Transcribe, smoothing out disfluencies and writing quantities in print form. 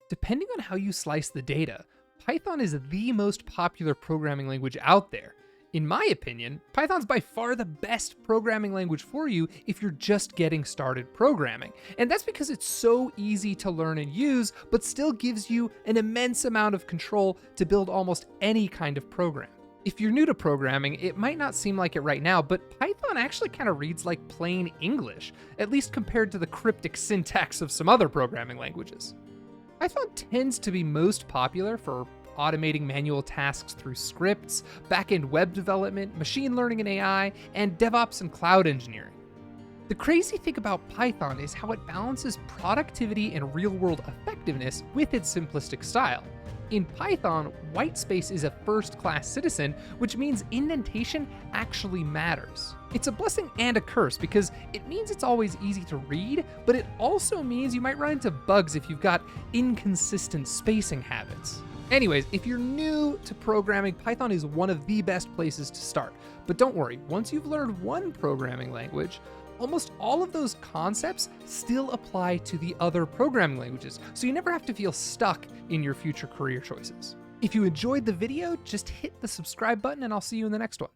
Depending on how you slice the data, Python is the most popular programming language out there. In my opinion, Python's by far the best programming language for you if you're just getting started programming. And that's because it's so easy to learn and use, but still gives you an immense amount of control to build almost any kind of program. If you're new to programming, it might not seem like it right now, but Python actually kind of reads like plain English, at least compared to the cryptic syntax of some other programming languages. Python tends to be most popular for automating manual tasks through scripts, back-end web development, machine learning and AI, and DevOps and cloud engineering. The crazy thing about Python is how it balances productivity and real-world effectiveness with its simplistic style. In Python, whitespace is a first-class citizen, which means indentation actually matters. It's a blessing and a curse because it means it's always easy to read, but it also means you might run into bugs if you've got inconsistent spacing habits. Anyways, if you're new to programming, Python is one of the best places to start. But don't worry, once you've learned one programming language, almost all of those concepts still apply to the other programming languages, so you never have to feel stuck in your future career choices. If you enjoyed the video, just hit the subscribe button and I'll see you in the next one.